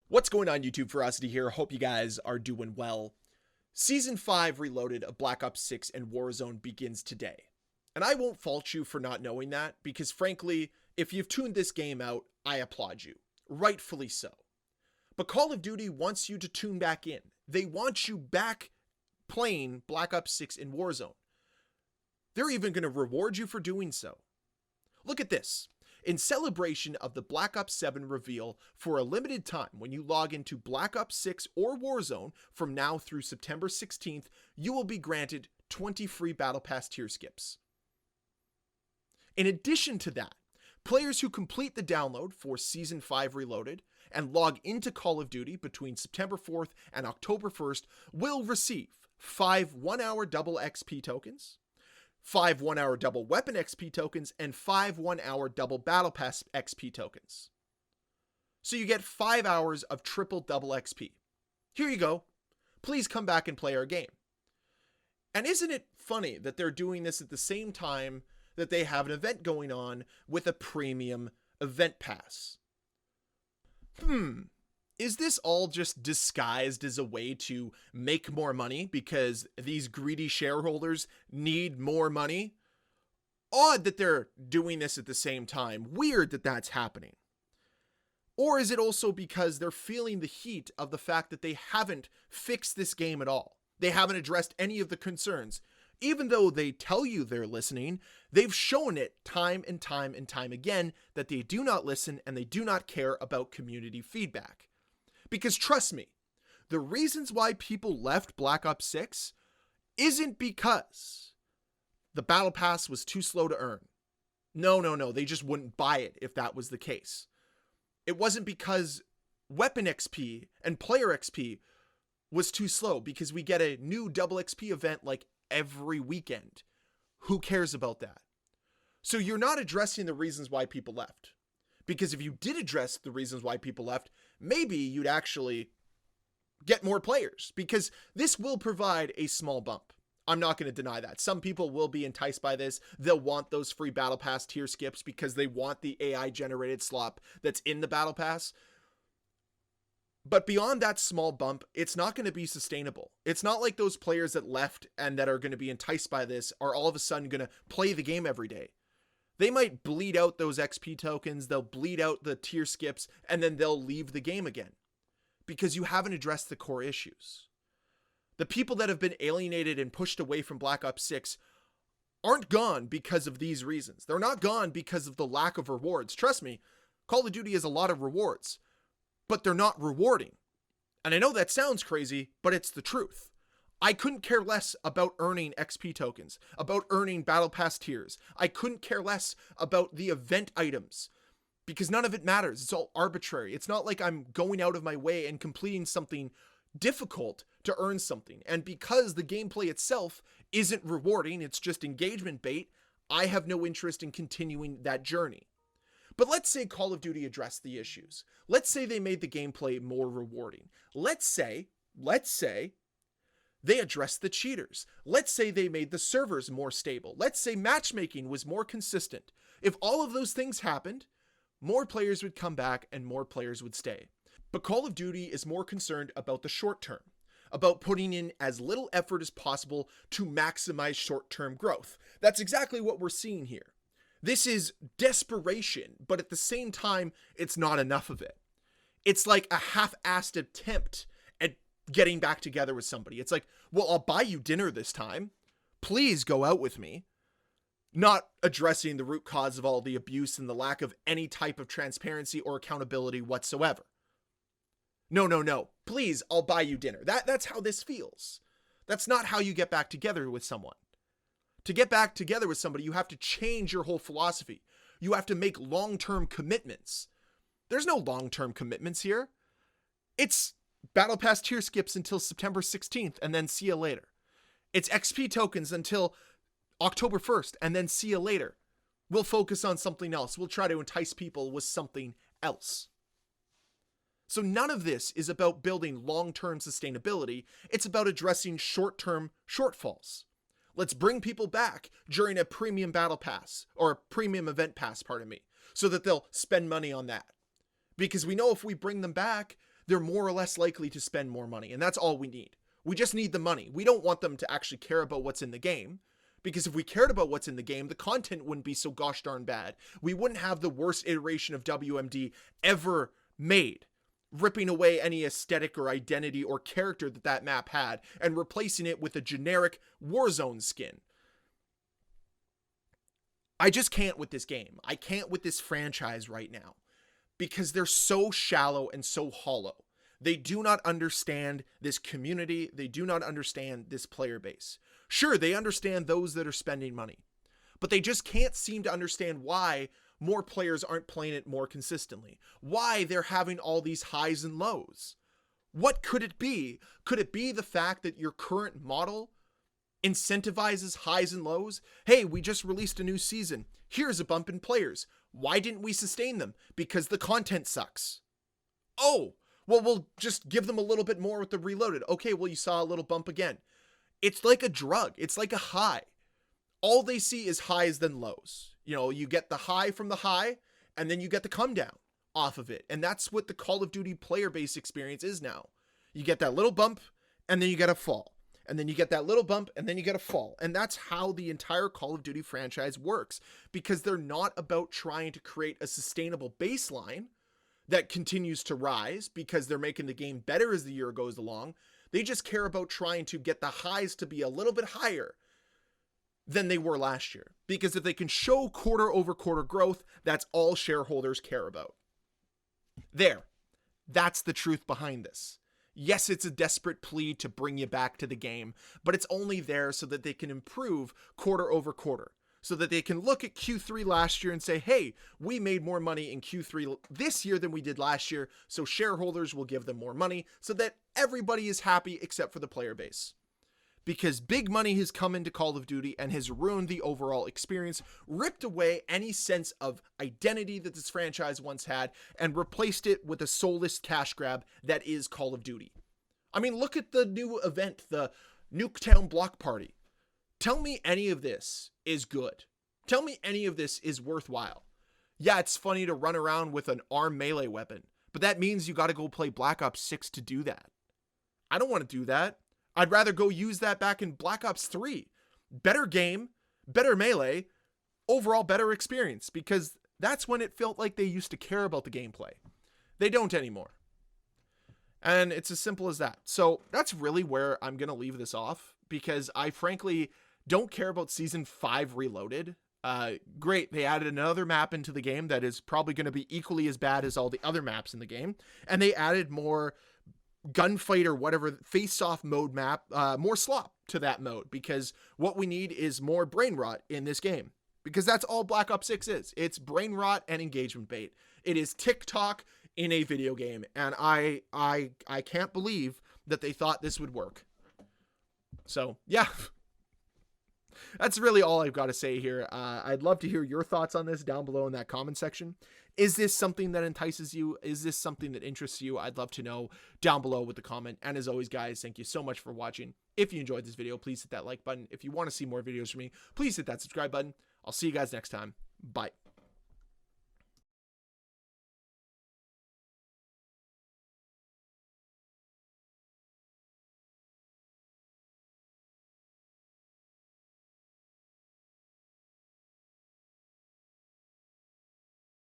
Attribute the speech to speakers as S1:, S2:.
S1: What's going on, YouTube? Ferocity here. Hope you guys are doing well. Season 5 Reloaded of Black Ops 6 and Warzone begins today. And I won't fault you for not knowing that, because frankly, if you've tuned this game out, I applaud you. Rightfully so. But Call of Duty wants you to tune back in. They want you back playing Black Ops 6 and Warzone. They're even going to reward you for doing so. Look at this. In celebration of the Black Ops 7 reveal, for a limited time, when you log into Black Ops 6 or Warzone from now through September 16th, you will be granted 20 free Battle Pass tier skips. In addition to that, players who complete the download for Season 5 Reloaded and log into Call of Duty between September 4th and October 1st will receive 5 1-hour double XP tokens, 5 1-hour double weapon XP tokens, and 5 1-hour double battle pass XP tokens. So you get 5 hours of triple double XP. Here you go. Please come back and play our game. And isn't it funny that they're doing this at the same time that they have an event going on with a premium event pass? Is this all just disguised as a way to make more money because these greedy shareholders need more money? Odd that they're doing this at the same time. Weird that that's happening. Or is it also because they're feeling the heat of the fact that they haven't fixed this game at all? They haven't addressed any of the concerns. Even though they tell you they're listening, they've shown it time and time and time again that they do not listen and they do not care about community feedback. Because trust me, the reasons why people left Black Ops 6 isn't because the Battle Pass was too slow to earn. No, they just wouldn't buy it if that was the case. It wasn't because weapon XP and player XP was too slow, because we get a new double XP event like every weekend. Who cares about that? So you're not addressing the reasons why people left. Because if you did address the reasons why people left, maybe you'd actually get more players, because this will provide a small bump. I'm not going to deny that. Some people will be enticed by this. They'll want those free Battle Pass tier skips because they want the AI generated slop that's in the Battle Pass. But beyond that small bump, it's not going to be sustainable. It's not like those players that left and that are going to be enticed by this are all of a sudden going to play the game every day. They might bleed out those XP tokens, they'll bleed out the tier skips, and then they'll leave the game again. Because you haven't addressed the core issues. The people that have been alienated and pushed away from Black Ops 6 aren't gone because of these reasons. They're not gone because of the lack of rewards. Trust me, Call of Duty has a lot of rewards, but they're not rewarding. And I know that sounds crazy, but it's the truth. I couldn't care less about earning XP tokens, about earning Battle Pass tiers. I couldn't care less about the event items, because none of it matters. It's all arbitrary. It's not like I'm going out of my way and completing something difficult to earn something. And because the gameplay itself isn't rewarding, it's just engagement bait, I have no interest in continuing that journey. But let's say Call of Duty addressed the issues. Let's say they made the gameplay more rewarding. Let's say they addressed the cheaters. Let's say they made the servers more stable. Let's say matchmaking was more consistent. If all of those things happened, more players would come back and more players would stay. But Call of Duty is more concerned about the short term, about putting in as little effort as possible to maximize short-term growth. That's exactly what we're seeing here. This is desperation, but at the same time, it's not enough of it. It's like a half-assed attempt at getting back together with somebody. It's like, well, I'll buy you dinner this time. Please go out with me. Not addressing the root cause of all the abuse and the lack of any type of transparency or accountability whatsoever. No. Please, I'll buy you dinner. That's how this feels. That's not how you get back together with someone. To get back together with somebody, you have to change your whole philosophy. You have to make long-term commitments. There's no long-term commitments here. It's Battle Pass tier skips until September 16th, and then see you later. It's XP tokens until October 1st, and then see you later. We'll focus on something else. We'll try to entice people with something else. So none of this is about building long-term sustainability. It's about addressing short-term shortfalls. Let's bring people back during a premium battle pass, or a premium event pass, pardon me, so that they'll spend money on that. Because we know if we bring them back, they're more or less likely to spend more money. And that's all we need. We just need the money. We don't want them to actually care about what's in the game. Because if we cared about what's in the game, the content wouldn't be so gosh darn bad. We wouldn't have the worst iteration of WMD ever made, ripping away any aesthetic or identity or character that map had and replacing it with a generic Warzone skin. I just can't with this game. I can't with this franchise right now because they're so shallow and so hollow. They do not understand this community. They do not understand this player base. Sure, they understand those that are spending money, but they just can't seem to understand why more players aren't playing it more consistently, why they're having all these highs and lows. What could it be? Could it be the fact that your current model incentivizes highs and lows? Hey, we just released a new season. Here's a bump in players. Why didn't we sustain them? Because the content sucks. Oh, well, we'll just give them a little bit more with the reloaded. Okay, well, you saw a little bump again. It's like a drug. It's like a high. All they see is highs then lows. You know, you get the high from the high, and then you get the come down off of it. And that's what the Call of Duty player base experience is now. You get that little bump, and then you get a fall. And then you get that little bump, and then you get a fall. And that's how the entire Call of Duty franchise works. Because they're not about trying to create a sustainable baseline that continues to rise because they're making the game better as the year goes along. They just care about trying to get the highs to be a little bit higher than they were last year. Because if they can show quarter over quarter growth, that's all shareholders care about. There. That's the truth behind this. Yes, it's a desperate plea to bring you back to the game, but it's only there so that they can improve quarter over quarter. So that they can look at Q3 last year and say, hey, we made more money in Q3 this year than we did last year, so shareholders will give them more money so that everybody is happy except for the player base. Because big money has come into Call of Duty and has ruined the overall experience, ripped away any sense of identity that this franchise once had, and replaced it with a soulless cash grab that is Call of Duty. I mean, look at the new event, the Nuketown Block Party. Tell me any of this is good. Tell me any of this is worthwhile. Yeah, it's funny to run around with an arm melee weapon, but that means you got to go play Black Ops 6 to do that. I don't want to do that. I'd rather go use that back in Black Ops 3. Better game, better melee, overall better experience, because that's when it felt like they used to care about the gameplay. They don't anymore. And it's as simple as that. So that's really where I'm going to leave this off, because I frankly don't care about Season 5 Reloaded. Great, they added another map into the game that is probably going to be equally as bad as all the other maps in the game. And they added more gunfight or whatever, face-off mode map, more slop to that mode, because what we need is more brain rot in this game. Because that's all Black Ops 6 is. It's brain rot and engagement bait. It is TikTok in a video game. And I can't believe that they thought this would work. So, yeah. That's really all I've got to say here. I'd love to hear your thoughts on this down below in that comment section. Is this something that entices you? Is this something that interests you? I'd love to know down below with the comment. And as always, guys, thank you so much for watching. If you enjoyed this video, please hit that like button. If you want to see more videos from me, please hit that subscribe button. I'll see you guys next time. Bye.